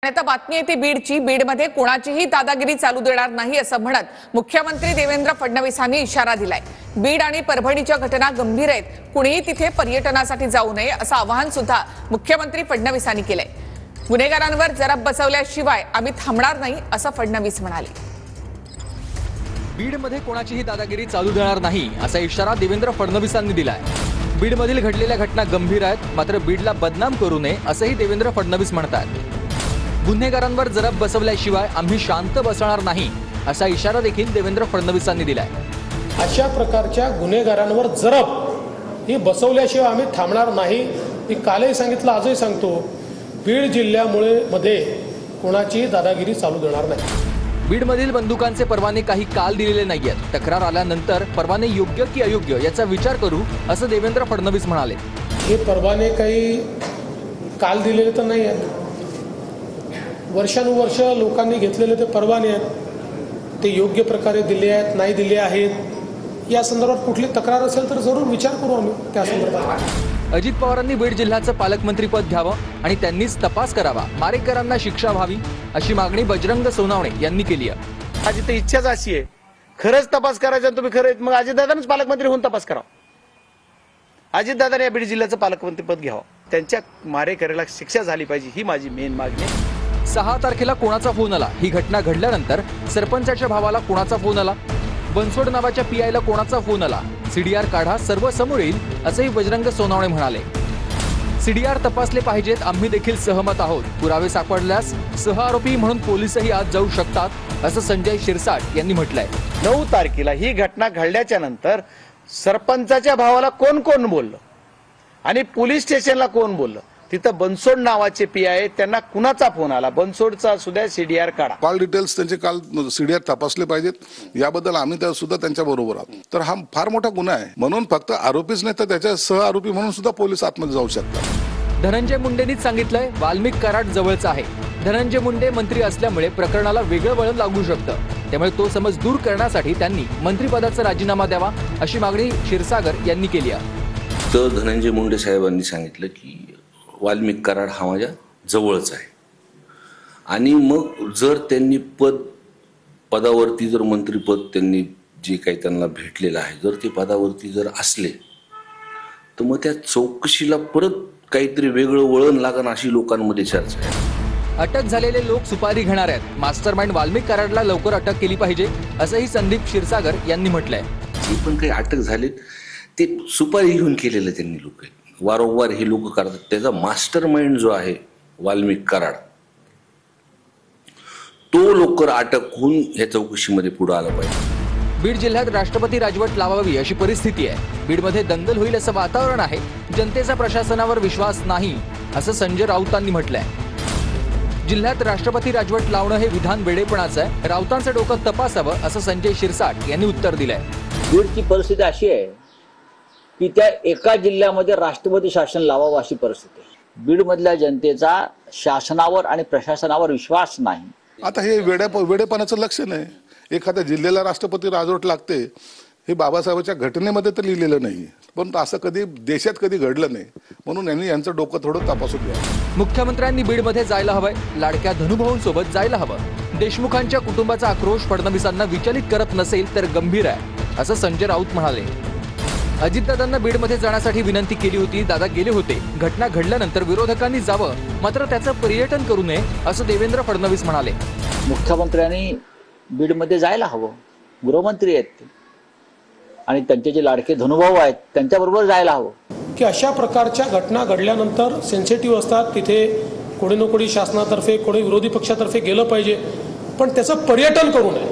आता बातमी येते बीडची। बीडमध्ये कोणाचीही दादागिरी चालू देणार नाही असं म्हणत मुख्यमंत्री देवेंद्र फडणवीसांनी इशारा दिलाय। बीड आणि परभणीच्या घटना गंभीर आहेत, कुणीही तिथे पर्यटनासाठी जाऊ नये असं आवाहन सुद्धा मुख्यमंत्री फडणवीसांनी केलंय। गुन्हेगारांवर जरब बसवल्याशिवाय आम्ही थांबणार नाही असं फडणवीस म्हणाले। बीडमध्ये कोणाचीही दादागिरी चालू देणार नाही असा इशारा देवेंद्र फडणवीसांनी दिलाय। बीडमधील घडलेल्या घटना गंभीर आहेत, मात्र बीडला बदनाम करू नये असंही देवेंद्र फडणवीस म्हणतात। गुन्हेगारांवर जरब बसवल्याशिवाय आम्ही शांत बसणार नाही असा इशारा देखील देवेंद्र फडणवीसांनी दिलाय। अशा प्रकारच्या गुन्हेगारांवर जरब ही बसवल्याशिवाय आम्ही थांबणार नाही। मी कालही सांगितलं, आजही सांगतो, बीड जिल्ह्यामध्ये कोणाचीही दादागिरी चालू देणार नाही। बीडमधील बंदुकांचे परवाने काही काल दिलेले नाहीयेत, तक्रार आल्यानंतर परवाने योग्य की अयोग्य याचा विचार करू असं देवेंद्र फडणवीस म्हणाले। हे परवाने काही काल दिलेले तर नाही आहेत, वर्षानुवर्ष लोकांनी घेतलेले ते परवाने आहेत, ते योग्य प्रकारे दिले आहेत नाही दिले आहेत या संदर्भात कुठली तक्रार असेल तर जरूर विचार करू आम्ही त्या संदर्भात। अजित पवारांनी बीड जिल्ह्याचं पालकमंत्रीपद घ्यावं आणि त्यांनीच तपास करावा, मारेकरांना शिक्षा व्हावी अशी मागणी बजरंग सोनावणे यांनी केली आहे। माझी तर इच्छाच अशी आहे, खरंच तपास करायचा तुम्ही खरं मग अजितदादांनीच पालकमंत्री होऊन तपास करावा। अजितदादांनी या बीड जिल्ह्याचं पालकमंत्रीपद घ्यावं, त्यांच्या मारेकऱ्याला शिक्षा झाली पाहिजे ही माझी मेन मागणी आहे। 6 तारखेला कोणाचा फोन आला, ही घटना घडल्यानंतर सरपंचाच्या भावाला कोणाचा फोन आला, बनसोड नावाच्या पीआयला कोणाचा फोन आला, सीडीआर काढा, सर्व समोर येईल असंही बजरंग सोनावणे म्हणाले। सीडीआर तपासले पाहिजेत, आम्ही देखील सहमत आहोत, पुरावे सापडल्यास सहआरोपी म्हणून पोलिसही आज जाऊ शकतात असं संजय शिरसाट यांनी म्हटलंय। 9 तारखेला ही घटना घडल्याच्या नंतर सरपंचाच्या भावाला कोण कोण बोललं आणि पोलीस स्टेशनला कोण बोललं, तिथं बनसोड नावाचे पीआय त्यांना कुणाचा फोन आला, बनसोडचा सुद्धा सीडीआर काढा, कॉल डिटेल्स त्यांचे काल सीडीआर तपासले पाहिजेत, याबद्दल आम्ही त्या सुद्धा त्यांच्या बरोबर आहोत। तर हा फार मोठा गुन्हा आहे, म्हणून फक्त आरोपीच नाही तर त्याच्या सह आरोपी म्हणून सुद्धा पोलीस आतमध्ये जाऊ शकतात। धनंजय मुंडेंनीच सांगितलंय वाल्मिक कराड जवळचा आहे। धनंजय मुंडे मंत्री असल्यामुळे प्रकरणाला वेगळं वळण लागू शकतं, त्यामुळे तो समज दूर करण्यासाठी त्यांनी मंत्रिपदाचा राजीनामा द्यावा अशी मागणी क्षीरसागर यांनी केली आहे। तर धनंजय मुंडे साहेबांनी सांगितलं की वाल्मिक कराड हा माझ्या जवळच आहे आणि मग जर त्यांनी पदावरती जर मंत्रिपद त्यांनी जे काही त्यांना भेटलेलं आहे, जर ते पदावरती जर असले तर मग त्या चौकशीला परत काहीतरी वेगळं वळण लागण अशी लोकांमध्ये चर्चा आहे। अटक झालेले लोक सुपारी घेणार आहेत, मास्टरमाइंड वाल्मिक कराडला लवकर अटक केली पाहिजे असंही संदीप क्षीरसागर यांनी म्हटलंय। जे पण काही अटक झालेत ते सुपारी घेऊन केलेलं त्यांनी लोक वारंवार हे लोक करतात, त्याचा मास्टर माइंड जो आहे वाल्मिक कराड तो लवकर अटक होऊन या चौकशीमध्ये पुढे आला पाहिजे। बीड जिल्ह्यात राष्ट्रपती राजवट लावावी अशी परिस्थिती आहे। बीडमध्ये दंगल होईल असं वातावरण आहे, जनतेचा प्रशासनावर विश्वास नाही असं संजय राऊतांनी म्हटलंय। जिल्ह्यात राष्ट्रपती राजवट लावणं हे विधान वेडेपणाचं आहे, राऊतांचं डोकं तपासावं असं संजय शिरसाट यांनी उत्तर दिलंय। बीडची परिस्थिती अशी आहे की त्या एका जिल्ह्यामध्ये राष्ट्रपती शासन लावावं अशी परिस्थिती आहे। बीडमधल्या जनतेचा शासनावर आणि प्रशासनावर विश्वास नाही। आता हे वेडेपणाचं लक्षण आहे। एखाद्या जिल्ह्याला राष्ट्रपती राजवट लागते हे बाबासाहेबांच्या घटनेमध्ये तर लिहिलेलं नाही, पण असं कधी देशात कधी घडलं नाही, म्हणून यांनी यांचं डोकं थोडं तपासून घ्यावं। मुख्यमंत्र्यांनी बीडमध्ये जायला हवंय, लाडक्या धनुभाऊंसोबत जायला हवं। देशमुखांच्या कुटुंबाचा आक्रोश फडणवीसांना विचलित करत नसेल तर गंभीर आहे असं संजय राऊत म्हणाले। अजितदादांना बीडमध्ये जाण्यासाठी विनंती केली होती, दादा गेले होते। घटना घडल्यानंतर विरोधकांनी जावं, मात्र त्याचं पर्यटन करू नये असं देवेंद्र फडणवीस म्हणाले। मुख्यमंत्र्यांनी बीडमध्ये जायला हवं, गृहमंत्री आहेत ते आणि त्यांचे जे लाडके धनुभाऊ आहेत त्यांच्याबरोबर जायला हवं। की अशा प्रकारच्या घटना घडल्यानंतर सेन्सिटिव्ह असतात, तिथे कोणी ना कोणी शासनातर्फे कोणी विरोधी पक्षातर्फे गेलं पाहिजे, पण त्याचं पर्यटन करू नये।